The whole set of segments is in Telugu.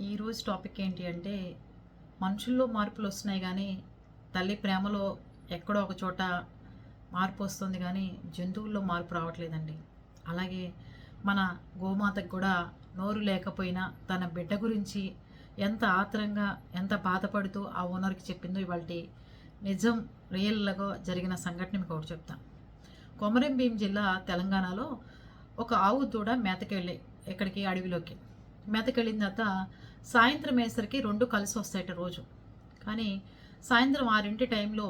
ఈరోజు టాపిక్ ఏంటి అంటే మనుషుల్లో మార్పులు వస్తున్నాయి కానీ తల్లి ప్రేమలో ఎక్కడో ఒక చోట మార్పు వస్తుంది కానీ జంతువుల్లో మార్పు రావట్లేదండి. అలాగే మన గోమాతకు కూడా నోరు లేకపోయినా తన బిడ్డ గురించి ఎంత ఆత్రంగా ఎంత బాధపడుతూ ఆ ఓనర్కి చెప్పిందో ఇవాళ నిజం రియల్గా జరిగిన సంఘటన మీకు ఒకటి చెప్తాను. కొమరం భీం జిల్లా తెలంగాణలో ఒక ఆవు దూడ మేతకెళ్ళి ఎక్కడికి అడవిలోకి మేతకెళ్ళిన తర్వాత సాయంత్రం వేసరికి రెండు కలిసి వస్తాయట రోజు. కానీ సాయంత్రం 6 టైంలో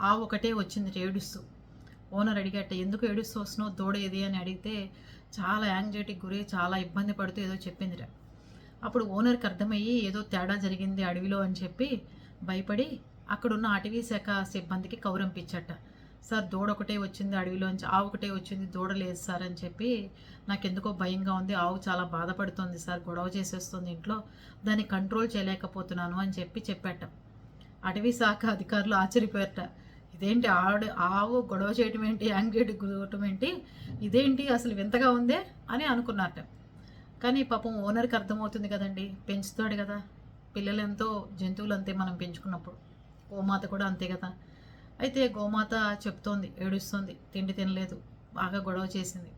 ఆవు ఒకటే వచ్చింది ఏడుస్తూ. ఓనర్ అడిగట, ఎందుకు ఏడుస్తూ వస్తున్నావు, దూడ ఏది అని అడిగితే చాలా యాంగ్జైటీకి గురి చాలా ఇబ్బంది పడుతూ ఏదో చెప్పిందిట. అప్పుడు ఓనర్కి అర్థమయ్యి ఏదో తేడా జరిగింది అడవిలో అని చెప్పి భయపడి అక్కడున్న అటవీ శాఖ సిబ్బందికి కౌరంపించట. సార్ దూడ ఒకటే వచ్చింది అడవిలోంచి, ఆవు ఒకటే వచ్చింది, దూడ లేదు సార్ అని చెప్పి నాకు ఎందుకో భయంగా ఉంది, ఆవు చాలా బాధపడుతుంది సార్, గొడవ చేసేస్తుంది ఇంట్లో, దాన్ని కంట్రోల్ చేయలేకపోతున్నాను అని చెప్పాట. అటవీ శాఖ అధికారులు ఆశ్చర్యపోయారట. ఇదేంటి ఆవు గొడవ చేయటం ఏంటి, యాంగ్జైటీ గురవటం ఏంటి, ఇదేంటి అసలు వింతగా ఉందే అని అనుకున్నారట. కానీ పాపం ఓనర్కి అర్థమవుతుంది కదండి, పెంచుతాడు కదా, పిల్లలు ఎంతో జంతువులు అంతే మనం పెంచుకున్నప్పుడు, గోమాత కూడా అంతే కదా. అయితే గోమాత చెప్తోంది, ఏడుస్తుంది, తిండి తినలేదు, బాగా గొడవ చేసింది.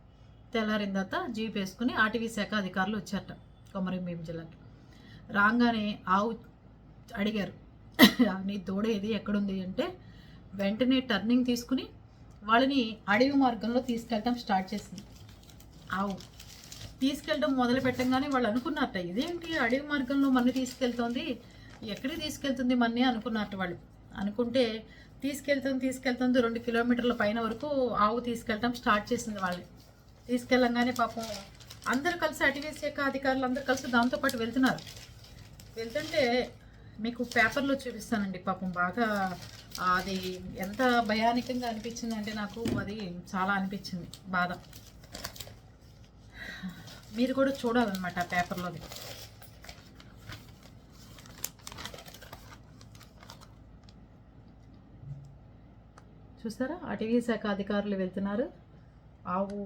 తెల్లారిన తర్వాత జీప్ వేసుకుని అటవీ శాఖ అధికారులు వచ్చారట కొమరం భీం జిల్లాకి. రాగానే ఆవు అడిగారు, నీ దూడ ఏది ఎక్కడుంది అంటే వెంటనే టర్నింగ్ తీసుకుని వాళ్ళని అడవి మార్గంలో తీసుకెళ్ళటం స్టార్ట్ చేసింది. ఆవు తీసుకెళ్ళడం మొదలు పెట్టంగానే వాళ్ళు అనుకున్నారట, ఇదేంటి అడవి మార్గంలో మన్ని తీసుకెళ్తోంది, ఎక్కడికి తీసుకెళ్తుంది మన్ని అనుకున్నారట. వాళ్ళు అనుకుంటే తీసుకెళ్తుంది 2 కిలోమీటర్ల పైన వరకు ఆవు తీసుకెళ్ళటం స్టార్ట్ చేసింది. వాళ్ళు తీసుకెళ్ళంగానే పాపం అందరూ కలిసి అటవీ శాఖ అధికారులు అందరూ కలిసి దాంతోపాటు వెళ్తుంటే మీకు పేపర్లో చూపిస్తానండి. పాపం బాగా అది ఎంత భయానకంగా అనిపించింది అంటే నాకు అది చాలా అనిపించింది బాధ. మీరు కూడా చూడాలన్నమాట ఆ పేపర్లోది. చూసారా, అటవీ శాఖ అధికారులు వెళ్తున్నారు, ఆవు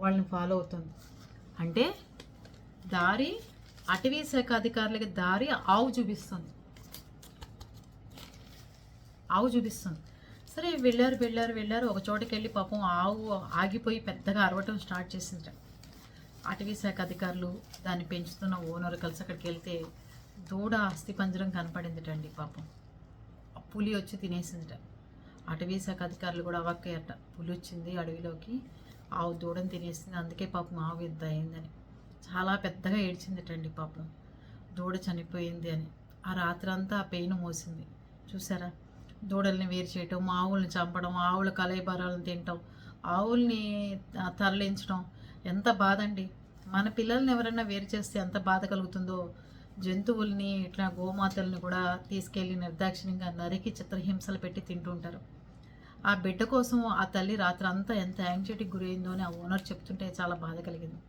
వాళ్ళని ఫాలో అవుతుంది. అంటే దారి అటవీ శాఖ అధికారులకి దారి ఆవు చూపిస్తుంది. సరే వెళ్ళారు. ఒక చోటకి వెళ్ళి పాపం ఆవు ఆగిపోయి పెద్దగా అరవటం స్టార్ట్ చేసిందట. అటవీ శాఖ అధికారులు దాన్ని పెంచుతున్న ఓనర్ కలిసి అక్కడికి వెళ్తే దూడ అస్థిపంజరం కనపడిందిటండి. పాపం పులి వచ్చి తినేసిందిట. అటవీ శాఖ అధికారులు కూడా అవాక్కయ్యట, పులి వచ్చింది అడవిలోకి, ఆవు దూడని తినేసింది, అందుకే పాపం ఆవు ఇంత అయిందని చాలా పెద్దగా ఏడ్చిందిటండి. పాపం దూడ చనిపోయింది అని ఆ రాత్రంతా ఆ పెయిన్ మోసింది. చూసారా, దూడల్ని వేరు చేయటం, ఆవుల్ని చంపడం, ఆవుల కలయబారాలను తినటం, ఆవుల్ని తరలించడం ఎంత బాధ అండి. మన పిల్లల్ని ఎవరైనా వేరు చేస్తే ఎంత బాధ కలుగుతుందో, జంతువుల్ని ఇట్లా గోమాతల్ని కూడా తీసుకెళ్ళి నిర్దాక్షిణ్యంగా నరికి చిత్రహింసలు పెట్టి తింటుంటారు. ఆ బిడ్డ కోసం ఆ తల్లి రాత్రి అంతా ఎంత యాంగ్జైటీకి గురైందో అని ఆ ఓనర్ చెప్తుంటే చాలా బాధ కలిగింది.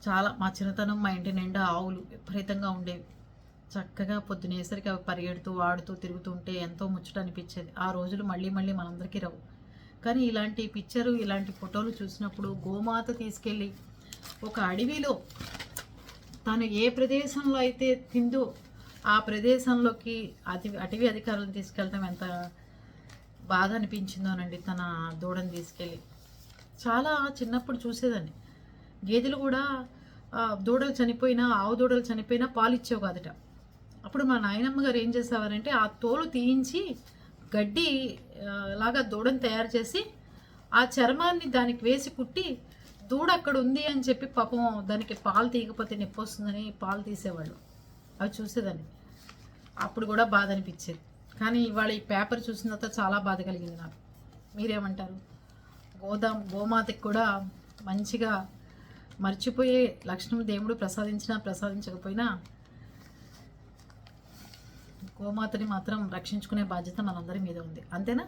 చాలా మా చిన్నతనం మా ఇంటి నిండా ఆవులు విపరీతంగా ఉండేవి. చక్కగా పొద్దునేసరికి అవి పరిగెడుతూ ఆడుతూ తిరుగుతుంటే ఎంతో ముచ్చట అనిపించేది. ఆ రోజులు మళ్ళీ మనందరికీ రావు. కానీ ఇలాంటి పిక్చరు ఇలాంటి ఫోటోలు చూసినప్పుడు గోమాత తీసుకెళ్ళి ఒక అడవిలో తను ఏ ప్రదేశంలో అయితే తిందో ఆ ప్రదేశంలోకి అటవీ అధికారులను తీసుకెళ్ళటం ఎంత బాధ అనిపించిందోనండి. తన దూడని తీసుకెళ్ళి చాలా చిన్నప్పుడు చూసేదాన్ని. గేదెలు కూడా దూడలు చనిపోయినా, ఆవు దూడలు చనిపోయినా పాలు ఇచ్చేవి కాదట. అప్పుడు మా నాయనమ్మ గారు ఏం చేసేవారంటే ఆ తోలు తీయించి గడ్డి లాగా దూడని తయారు చేసి ఆ చర్మాన్ని దానికి వేసి కుట్టి దూడ అక్కడ ఉంది అని చెప్పి పాపం దానికి పాలు తీయకపోతే నొప్పి వస్తుందని పాలు తీసేవాళ్ళు. అవి చూసేదాన్ని. అప్పుడు కూడా బాధ అనిపించేది. కానీ ఇవాళ ఈ పేపర్ చూసిన తర్వాత చాలా బాధ కలిగింది నాకు. మీరేమంటారు? గోమాతకి కూడా మంచిగా మర్చిపోయే లక్షణం దేవుడు ప్రసాదించకపోయినా గోమాతని మాత్రం రక్షించుకునే బాధ్యత మనందరి మీద ఉంది. అంతేనా?